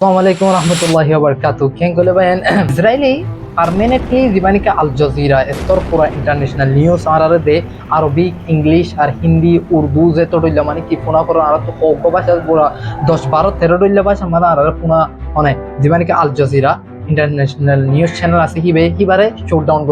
Assalamualaikum warahmatullahi wabarakatuh. Ken kole bayan Israeli permanently জীবানিকে Al Jazeera এস্তর পুরা international news আরারে দে আরবিক ইংলিশ আর হিন্দি উর্দু যে তো ডইলা মানে কি পুনা করো আর তো কোক ভাষা পুরা 10 12 13 ডইলা ভাষা মানে আরারে পুনা মানে জীবানিকে Al Jazeera international news channel আছে হিবারে শটডাউন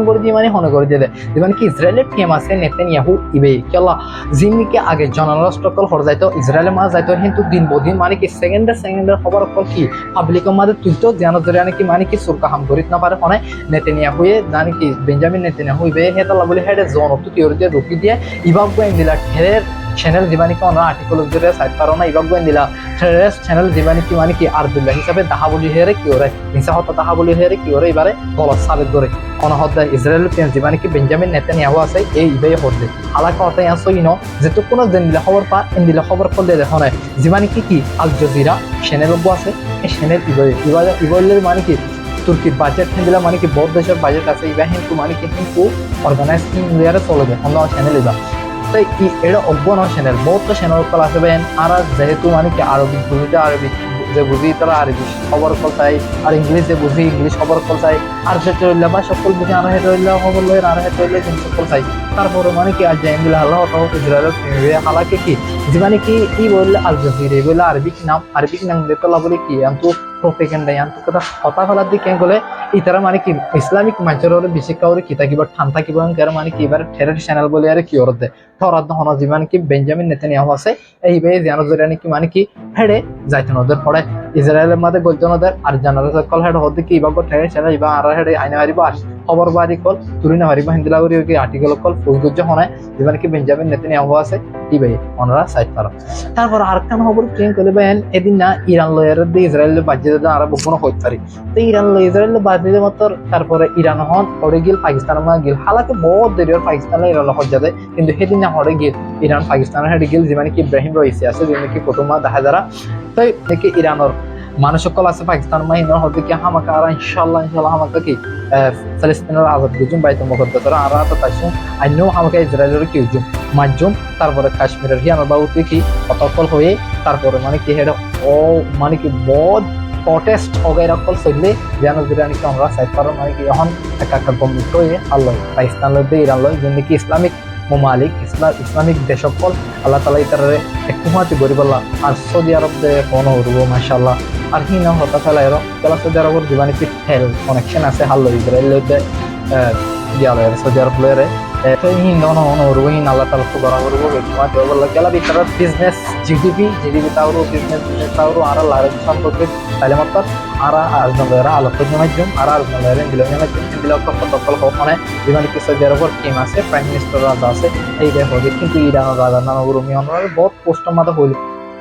করে দিয়ে মানে হনে করে দিয়ে যেমন কি ইসরায়েলের ফেমাস নেতানিয়াহু ইবে কেলা জিনকে আগে জনরাষ্ট্রকল হর যাইতো ইসরায়েলের মাঝ যাইতো কিন্তু দিন বদিন মানে কি সেকেন্ডের খবর কল কি পাবলিকের মাঝে তুলতো জানো ধরে মানে কি সুরকা হাম করিত না পারে হনে নেতানিয়াহুয়ে জানি কি বেঞ্জামিন নেতানিয়াহু ইবে হেতালা বলে হেডে জন অত থিওরি দিয়ে রুকি দিয়ে ইবাব গোয়েন দিলা ঠেরের চ্যানেল জীবানিকে অন্য আর্টিকেল দিয়ে সাইড পারো না ইবাব গোয়েন দিলা টেররিস্ট চ্যানেল জীবানিকে মানে কি আরদুল্লাহ হিসাবে দাহা বলি হেরে কি ওরে হিংসা হত দাহা বলি হেরে কি ওরে এবারে গলত সাবেত করে অনহদ্দা ইসরায়েল পেন জীবানিকে বেঞ্জামিন নেতানিয়াহু আছে এই ইবে হদ্দে হালাকা হতে আসো ইনো যেহেতু কোনো দিন দিলে খবর পা দিলে খবর করলে দেখো না জীবানিকে কি আল জাজিরা চ্যানেল আছে এই চ্যানেল ইবলের মানে কি তুর্কির বাজেট দিলা মানে কি বহুত দেশের বাজেট আছে ইবা কিন্তু মানে কি কিন্তু অর্গানাইজ ইন্ডিয়ারে চলে যায় অন্য চ্যানেল ইবা তো এটা অজ্ঞান চ্যানেল বহুত চ্যানেল কল আছে বেন আর যেহেতু মানে কি আরবিক বুঝিতে আরবিক যে বুঝি তারা আরবি খবর কল চাই আর ইংলিশ যে বুঝি ইংলিশ খবর কল চাই আর যে চলিলা বা সকল বুঝি আর হেঁটে হইলে খবর লই আর হেঁটে হইলে জিনিস কল চাই তারপরে মানে কি আজ জাইন দিলে আল্লাহ ইসরায়েলের হালাকে কি যে মানে কি বললে আল জাজিরা বলে আরবিক নাম দিতে বলে কি কিন্তু প্রোপেগান্ডা আনতো কথা ফেলার দিকে গেলে ইতারা মানে কি ইসলামিক মানুষের বিশেষ কাউরে কি থাকিব ঠান থাকিব মানে কি এবার টেরর চ্যানেল বলে আর কি ওর দে থরাদ হন জীবন কি বেঞ্জামিন নেতানিয়াহু আছে এইবে জানো জরিয়ানি কি মানে কি হেডে যাইতেন ওদের পড়ে ইসরায়েলের মধ্যে গলতেন ওদের আর জানার কল হেড হতে কি ইবাগ টেরর চ্যানেল ইবা আর হেডে আইনা হারিব আর খবর বাড়ি কল তুরিনা হারিব হিন্দিলা করি কি আর্টিকেল কল ফুলগুজ্জ হনে জীবন কি বেঞ্জামিন নেতানিয়াহু আছে ইবে ওনারা সাইড পারো তারপর আর কান খবর ট্রেন করে বেন এদিন না ইরান লয়ের দি ইসরায়েল বাজ্যে আরো বকুনো হইতে পারি তো ইরান লো ইসরায়েল বাজ্যে মতর তারপরে ইরান হন হরে গিল পাকিস্তান মা গিল হালাকে বহুত দেরি পাকিস্তান ইরান হজ যাবে কিন্তু সেদিন না হরে গিল ইরান পাকিস্তানের হেডে গিল যে মানে কি ইব্রাহিম রইছে আছে যে কি প্রথম দেখা যারা তো দেখি ইরানের মানুষ সকল আছে পাকিস্তান মাহিনার হতে কি হামাকা আর ইনশাআল্লাহ হামাকা কি ফিলিস্তিনের আজাদ গুজুম বাইতুল মুকদ্দাস আর তো তাইসুম আইনো হামাকা ইসরায়েলের কি হুজুম মাজুম তারপরে কাশ্মীরের হিয়ানোর বাবুতে কি অতকল হয়ে তারপরে মানে কি হেড ও মানে কি বহুত প্রটেস্ট অগাইরা কল চললে জানো যে কি আমরা সাইড পারো মানে কি এখন একটা গম্ভীর হয়ে আল্লাহ পাকিস্তান লইতে ইরান লয় যেন কি ইসলামিক মালিক ইসলামিক দেশকল আল্লাহ তালা ইতারে একটুমাতি গরিব আল্লাহ আর সৌদি আরব দে ফোন হরব মাশাআল্লাহ আর হি না হতা ফেলাই কেলা সৌদি আরবের জীবানি কি হেল কানেকশন আছে হাল্লো ইসরায়েল লইতে গিয়ালে সৌদি আরব লইরে তো হি না হরব হি আল্লাহ তালা তো গরা হরব একটুমাতি বললা কেলা বিতার বিজনেস জিডিপি তাওরো বিজনেস তাওরো আর লারে সম্পর্কে তাহলে মত আর আজনলেরা আলোচনা মাধ্যম আর আজনলেরা দিলনে মাধ্যম দিলক কতকল মানে জীবন কি সৌদি আরবের টিম আছে প্রাইম মিনিস্টার রাজা আছে এই দেখ হবে কিন্তু ইরানের রাজা নাম রুমি অনর বহুত পোস্ট মাথা হইল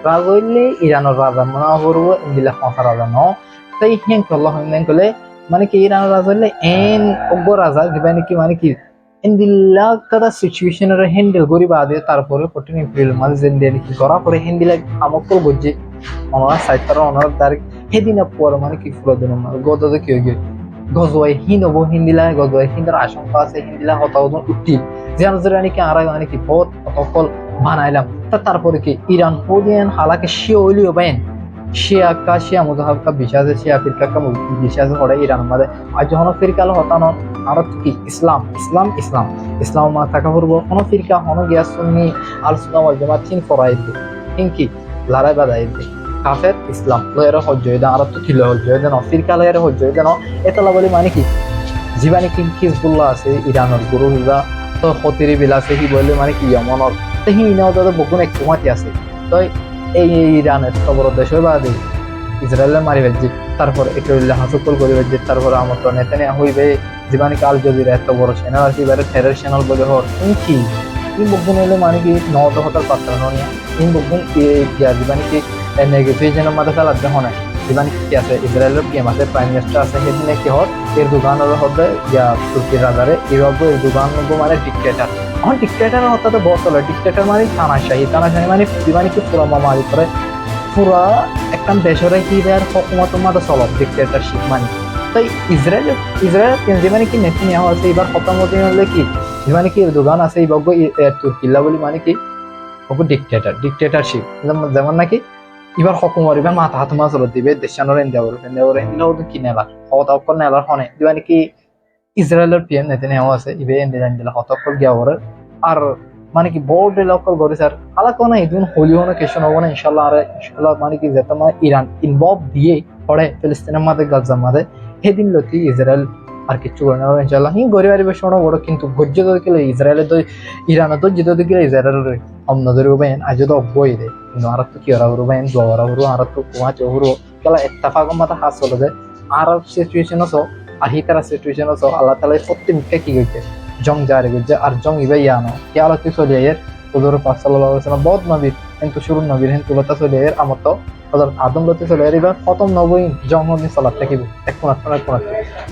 রাজা হইলে ইরানের রাজা মনে হরব ইন্দিলা ফসা রাজা ন তাই হেন কল্লা হইলেন কলে মানে কি ইরানের রাজা হইলে এন অজ্ঞ রাজা জীবন কি মানে কি ইন্দিলা কাদা সিচুয়েশনের হ্যান্ডেল করি বাদে তারপরে 14 এপ্রিল মাঝে যেন কি করা পরে হিন্দিলা আমকল গজ্জে ওনার সাইড তারা ওনার তারিখ সেদিন পর মানে কি ফুল দিন গদতে কি হয়ে গজওয়াই হিনব হিন্দিলা গজওয়াই হিন্দার আশঙ্কা আছে হিন্দিলা হতাহত উঠি যে আনজরে নাকি আর মানে কি বহুত অকল বানাইলাম তারপরে কি ইরান হদিয়ান হালাকে শিয়া হইলিও বাইন শিয়া মুজাহাব কা বিশ্বাস আছে শিয়া ফিরকা কা বিশ্বাস হড়ে ইরান মাঝে আর যখন ফিরকাল হতানো আর কি ইসলাম মা থাকা পড়বো কোন ফিরকা হন গিয়া সুন্নি আল সুন্নাহ ওয়াল জামাত চিন ফরাইদ কিংকি লড়াই বাদাই কাফের ইসলাম লয়ের হজ্জ দেন আর তো কিলো হজ্জ দেন ফিরকা লয়ের হজ্জ দেন এতলা বলি মানে কি জীবানি কি হিজবুল্লাহ আছে ইরানের গুরু হিজা তো হতিরি বিল আছে কি বলে মানে কি ইয়মনের তো হি ইনাও তাদের বকুন এক কুমাতি আছে তো এই ইরানের তো বড় দেশ হইবা দে ইসরায়েলের মারি বেজি তারপর একটু হাসুকল করি বেজি তারপর আমার তো নেতানে হইবে জীবানি কাল জজিরা এত বড় চ্যানেল আছে এবারে টেরর চ্যানেল বলে হর কি বকুন হইলে মানে কি নদ হতার পাত্র নিয়ে বকুন জীবানি কি নেগেটিভ চ্যানেল মাঝে ফেলার দেখো না জীবানি কি আছে ইসরায়েলের পিএম আছে প্রাইম মিনিস্টার আছে সেদিনে কি হর এরদোগানের হতে ইয়া তুর্কির রাজারে ইরাকও এরদোগান মানে ডিক্টেটর এখন ডিক্টেটর হতে বসল ডিক্টেটর মানে তানাশাহী মানে জীবানি কি পুরা মামারি করে পুরা একটা দেশের কি দেয়ার হকুমতের মাঝে চলত ডিক্টেটরশিপ মানে তাই ইসরায়েল যেমানে কি নেতানিয়াহু আছে এবার হতামতি হলে কি যেমানে কি এরদোগান আছে এই বগ্য তুর্কিল্লা বলি মানে কি ডিক্টেটরশিপ যেমন নাকি এবার হকুমার এবার মাথা হাত মাছ দিবে দেশানোর এন্ডিয়া কি নেলা হত অকল নেলার হনে দিবা নাকি ইসরায়েলের পিএম নেতানিয়াহু আছে ইবে এন্ডিয়া হত অকল গিয়া ওরে আর মানে কি বোর্ড অকল করে স্যার হালা কোন ইদুন হোলি হনে কেশন হবো না ইনশাল্লাহ আর ইনশাল্লাহ মানে কি যেটা মানে ইরান ইনভলভ দিয়ে পড়ে ফিলিস্তিনের মাঝে গাজার মাঝে সেদিন লতি ইসরায়েল আর কিছু করে না ইনশাল্লাহ হি গরিব আর বেশ বড় কিন্তু গজ্য দিলে ইসরায়েলের তো ইরানের তো জিতো দিলে ইসরায়েলের অন্যদের উপায়ন আজ তো অব্বই দে কিন্তু আর তো কি ওরা উপায়ন দোয়ারা হরু আর তো কুমা চহরু কেলা ইত্তেফাক মাথা হাস চলে যায় আর সিচুয়েশন আছে আর হিতারা সিচুয়েশন আছে আল্লাহ তাআলা সত্যি মিথ্যা কি কইছে জং জারি করছে আর জং ইবে ইয়ানো কি আলোতে চলে এর হুজুর পাক সাল্লাল্লাহু আলাইহি ওয়াসাল্লাম বহুত নবীর কিন্তু শুরু নবীর হিন তুলতা চলে এর আমত তো হযরত আদম লতে চলে এর এবার প্রথম নবী জং হনি সালাত থাকিব এক কোন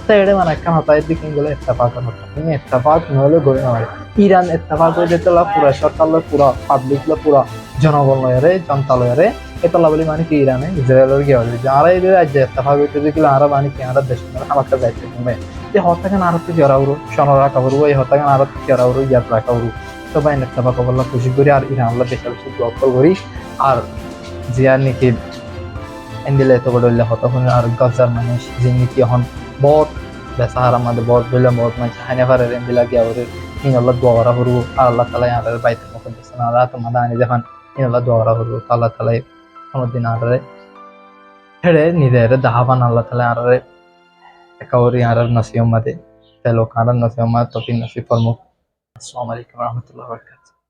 তো এটা মানে একটা হতায় দিকে গেলে ইত্তেফাক হতো কিন্তু ইত্তেফাক নহলে গড়ে না ইরান ইত্তেফাক হয়ে যেতে পুরা সরকার পুরা পাবলিক পুরা জনগণ লয়ারে জনতা লয়ারে এতলা বলি মানে কি ইরানে ইসরায়েলের গিয়ে হবে আর এই রাজ্যে ইত্তেফাক হইতে দেখলে আর মানে কি আর দেশ আমাকে যাইতে হবে যে হত্যাকান আর তো জরাউরু সনর রাখা করবো এই হত্যাকান আর তো জরাউরু ইয়াদ রাখা করবো তো বাইন ইত্তেফাক বললাম খুশি করি আর ইরান আল্লাহ বেশি বেশি দোয়া করি আর জিয়ার নাকি এন্ডিলে তো বড় হতো আর গজার মানুষ যে নাকি এখন বহুত বেসাহারা আমাদের বহুত বললে বহুত মানুষ হাইনে পারে এন্ডিলা গিয়া ওরে ইন আল্লাহ দোয়া করা করবো আর আল্লাহ তালা আর বাইতে মুখদ্দেশ না আল্লাহ তোমাদের আনি যখন ইন আল্লাহ দোয়া করা করবো আল্লাহ তালাই কোনোদিন আরে হেড়ে নিজের দাহাবান আল্লাহ তালা আরে একাউরি আর নসিহত মাদে তেলো কারণ নসিহত মাদ তফিন নসিব ফরমুক আসসালামু আলাইকুম ওয়া রাহমাতুল্লাহি ওয়া বারাকাতুহু